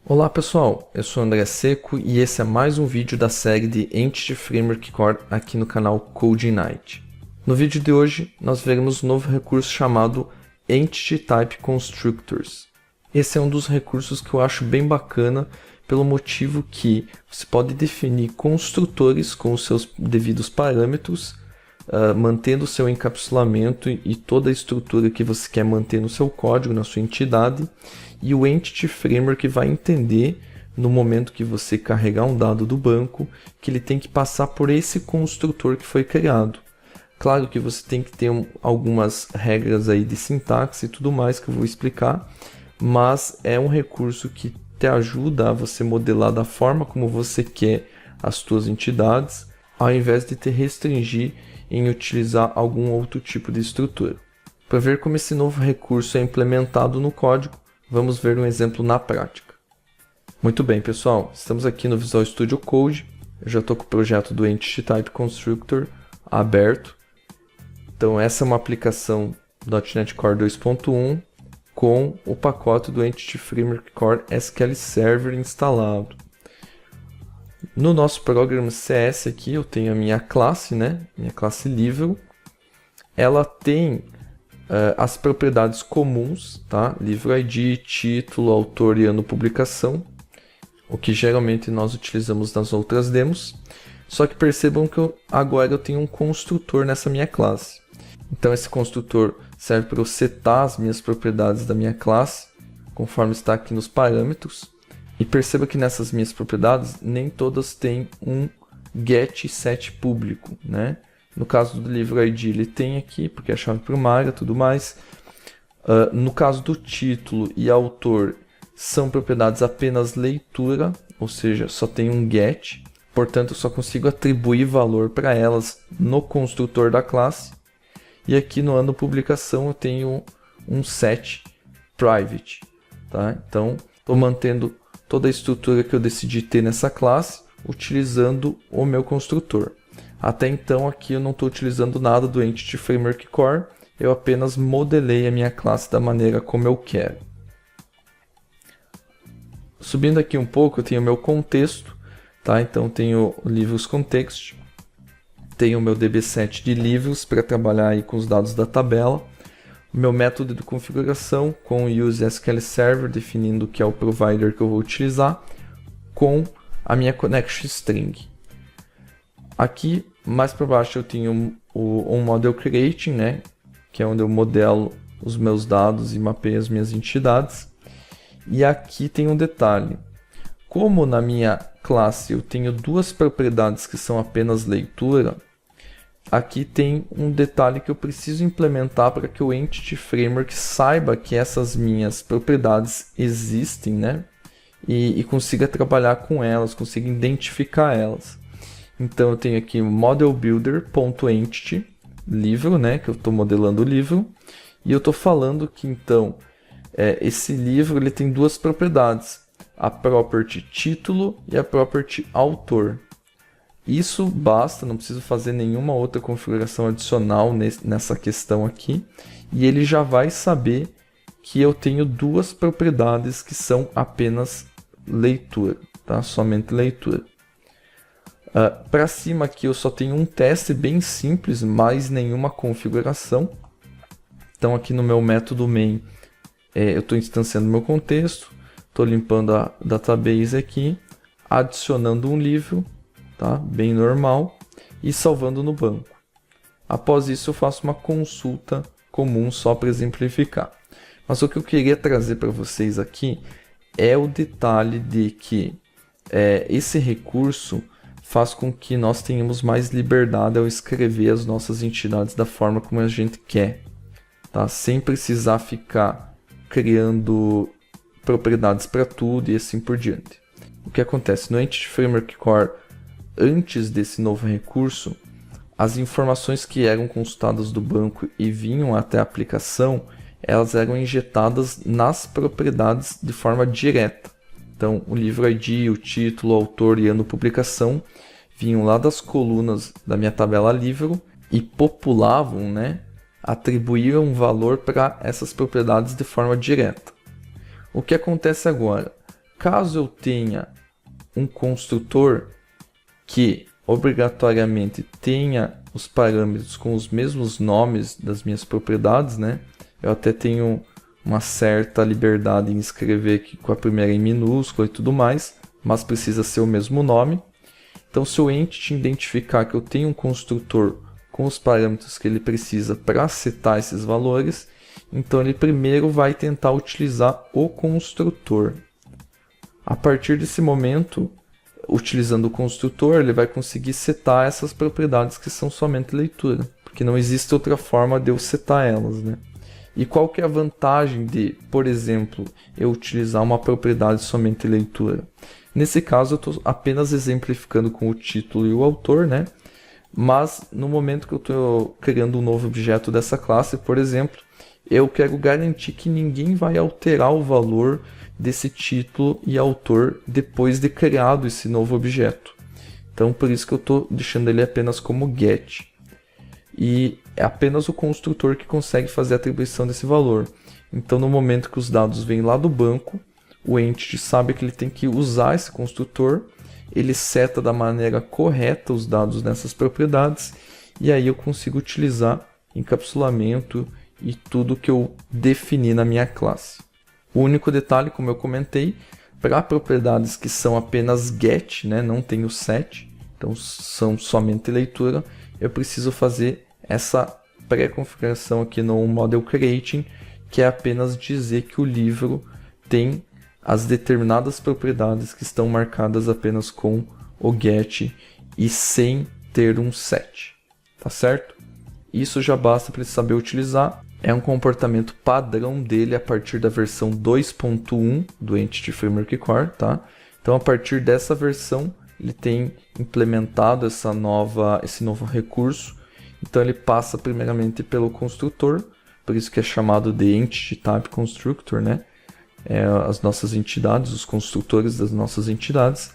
Olá pessoal, eu sou André Seco e esse é mais um vídeo da série de Entity Framework Core aqui no canal CodeIgnite. No vídeo de hoje nós veremos um novo recurso chamado Entity Type Constructors. Esse é um dos recursos que eu acho bem bacana pelo motivo que você pode definir construtores com os seus devidos parâmetros, mantendo o seu encapsulamento e toda a estrutura que você quer manter no seu código, na sua entidade, e o Entity Framework vai entender, no momento que você carregar um dado do banco, que ele tem que passar por esse construtor que foi criado. Claro que você tem que ter algumas regras aí de sintaxe e tudo mais que eu vou explicar, mas é um recurso que te ajuda a você modelar da forma como você quer as suas entidades, ao invés de te restringir em utilizar algum outro tipo de estrutura. Para ver como esse novo recurso é implementado no código, vamos ver um exemplo na prática. Muito bem, pessoal, estamos aqui no Visual Studio Code. Eu já estou com o projeto do Entity Type Constructor aberto. Então essa é uma aplicação .NET Core 2.1 com o pacote do Entity Framework Core SQL Server instalado. No nosso programa CS aqui eu tenho a minha classe, minha classe Livro. Ela tem as propriedades comuns, tá? Livro ID, título, autor e ano de publicação, o que geralmente nós utilizamos nas outras demos. Só que percebam que agora eu tenho um construtor nessa minha classe. Então esse construtor serve para eu setar as minhas propriedades da minha classe, conforme está aqui nos parâmetros. E perceba que nessas minhas propriedades, nem todas têm um get e set público, No caso do livro ID, ele tem aqui, porque é a chave primária e tudo mais. No caso do título e autor, são propriedades apenas leitura, ou seja, só tem um get. Portanto, eu só consigo atribuir valor para elas no construtor da classe. E aqui no ano de publicação eu tenho um set private. Tá? Então, estou mantendo toda a estrutura que eu decidi ter nessa classe, utilizando o meu construtor. Até então aqui eu não estou utilizando nada do Entity Framework Core, eu apenas modelei a minha classe da maneira como eu quero. Subindo aqui um pouco eu tenho o meu contexto, tá? Então tenho livros context, tenho o meu DB7 de livros para trabalhar aí com os dados da tabela, o meu método de configuração com o use SQL Server definindo que é o provider que eu vou utilizar, com a minha connection string. Aqui, mais para baixo, eu tenho um model creating, que é onde eu modelo os meus dados e mapeio as minhas entidades. E aqui tem um detalhe. Como na minha classe eu tenho duas propriedades que são apenas leitura, aqui tem um detalhe que eu preciso implementar para que o Entity Framework saiba que essas minhas propriedades existem, e consiga trabalhar com elas, consiga identificar elas. Então eu tenho aqui o modelBuilder.entity, livro, que eu estou modelando o livro, e eu estou falando que então esse livro ele tem duas propriedades, a property título e a property autor. Isso basta, não preciso fazer nenhuma outra configuração adicional nessa questão aqui, e ele já vai saber que eu tenho duas propriedades que são apenas leitura, tá? Somente leitura. Para cima aqui eu só tenho um teste bem simples, mais nenhuma configuração. Então aqui no meu método main eu estou instanciando meu contexto, estou limpando a database aqui, adicionando um livro, tá? Bem normal, e salvando no banco. Após isso eu faço uma consulta comum só para exemplificar. Mas o que eu queria trazer para vocês aqui é o detalhe de que esse recurso faz com que nós tenhamos mais liberdade ao escrever as nossas entidades da forma como a gente quer, tá? Sem precisar ficar criando propriedades para tudo e assim por diante. O que acontece? No Entity Framework Core, antes desse novo recurso, as informações que eram consultadas do banco e vinham até a aplicação, elas eram injetadas nas propriedades de forma direta. Então, o livro ID, o título, o autor e ano de publicação vinham lá das colunas da minha tabela livro e populavam, atribuir um valor para essas propriedades de forma direta. O que acontece agora? Caso eu tenha um construtor que obrigatoriamente tenha os parâmetros com os mesmos nomes das minhas propriedades, né? Eu até tenho uma certa liberdade em escrever aqui com a primeira em minúscula e tudo mais, mas precisa ser o mesmo nome. Então, se o entity identificar que eu tenho um construtor com os parâmetros que ele precisa para setar esses valores, então ele primeiro vai tentar utilizar o construtor. A partir desse momento, utilizando o construtor, ele vai conseguir setar essas propriedades que são somente leitura, porque não existe outra forma de eu setar elas, né? E qual que é a vantagem de, por exemplo, eu utilizar uma propriedade somente leitura? Nesse caso, eu estou apenas exemplificando com o título e o autor, né? Mas no momento que eu estou criando um novo objeto dessa classe, por exemplo, eu quero garantir que ninguém vai alterar o valor desse título e autor depois de criado esse novo objeto. Então, por isso que eu estou deixando ele apenas como get. E é apenas o construtor que consegue fazer a atribuição desse valor. Então, no momento que os dados vêm lá do banco, o entity sabe que ele tem que usar esse construtor, ele seta da maneira correta os dados nessas propriedades, e aí eu consigo utilizar encapsulamento e tudo que eu defini na minha classe. O único detalhe, como eu comentei, para propriedades que são apenas get, né, não tem o set, então são somente leitura, eu preciso fazer essa pré-configuração aqui no Model Creating, que é apenas dizer que o livro tem as determinadas propriedades que estão marcadas apenas com o get e sem ter um set, tá certo? Isso já basta para ele saber utilizar. É um comportamento padrão dele a partir da versão 2.1 do Entity Framework Core, tá? Então, a partir dessa versão, ele tem implementado esse novo recurso. Então, ele passa primeiramente pelo construtor, por isso que é chamado de Entity Type Constructor, né? As nossas entidades, os construtores das nossas entidades.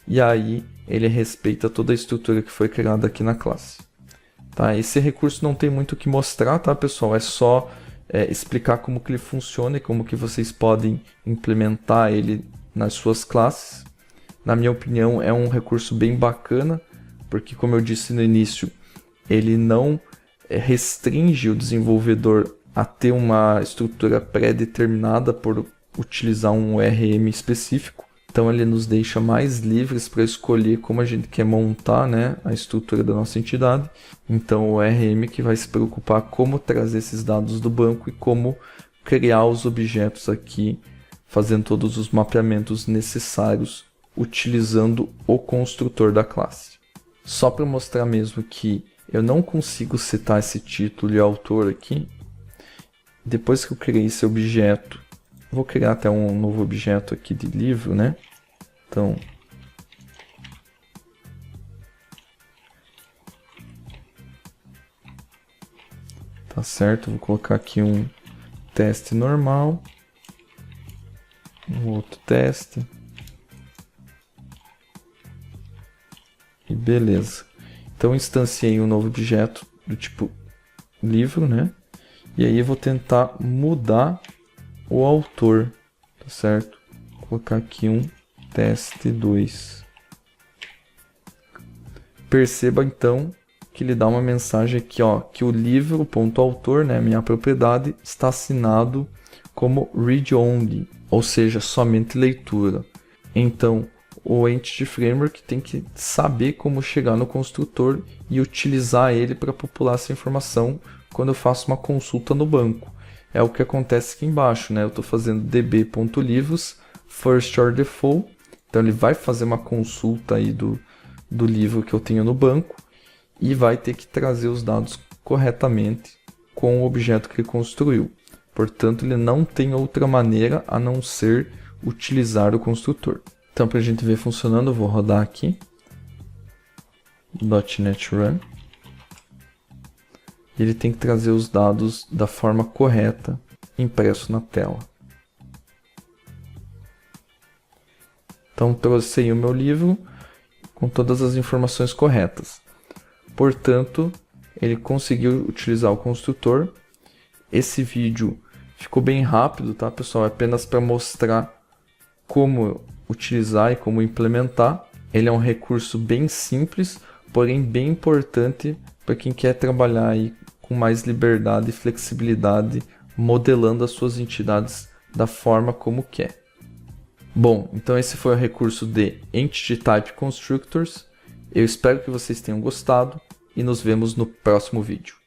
E aí, ele respeita toda a estrutura que foi criada aqui na classe. Tá, esse recurso não tem muito o que mostrar, tá, pessoal? É só explicar como que ele funciona e como que vocês podem implementar ele nas suas classes. Na minha opinião, é um recurso bem bacana, porque, como eu disse no início, ele não restringe o desenvolvedor a ter uma estrutura pré-determinada por utilizar um ORM específico. Então ele nos deixa mais livres para escolher como a gente quer montar, né, a estrutura da nossa entidade. Então o ORM que vai se preocupar como trazer esses dados do banco e como criar os objetos aqui, fazendo todos os mapeamentos necessários, utilizando o construtor da classe. Só para mostrar mesmo que eu não consigo setar esse título e autor aqui, depois que eu criei esse objeto, vou criar até um novo objeto aqui de livro, né? Então, tá certo, vou colocar aqui um teste normal, um outro teste, e beleza. Então, instanciei um novo objeto do tipo livro, né? E aí eu vou tentar mudar o autor, tá certo? Vou colocar aqui um teste 2. Perceba então que ele dá uma mensagem aqui, ó, que o livro.autor, né, minha propriedade, está assinado como read only, ou seja, somente leitura. Então, o Entity Framework tem que saber como chegar no construtor e utilizar ele para popular essa informação quando eu faço uma consulta no banco. É o que acontece aqui embaixo, né? Eu estou fazendo db.livros, first or default, então ele vai fazer uma consulta aí do livro que eu tenho no banco e vai ter que trazer os dados corretamente com o objeto que ele construiu. Portanto, ele não tem outra maneira a não ser utilizar o construtor. Então, para a gente ver funcionando, eu vou rodar aqui .NET Run. Ele tem que trazer os dados da forma correta, impresso na tela. Então, trouxe aí o meu livro com todas as informações corretas. Portanto, ele conseguiu utilizar o construtor. Esse vídeo ficou bem rápido, tá, pessoal? É apenas para mostrar como utilizar e como implementar. Ele é um recurso bem simples, porém bem importante para quem quer trabalhar aí com mais liberdade e flexibilidade, modelando as suas entidades da forma como quer. Bom, então esse foi o recurso de Entity Type Constructors. Eu espero que vocês tenham gostado e nos vemos no próximo vídeo.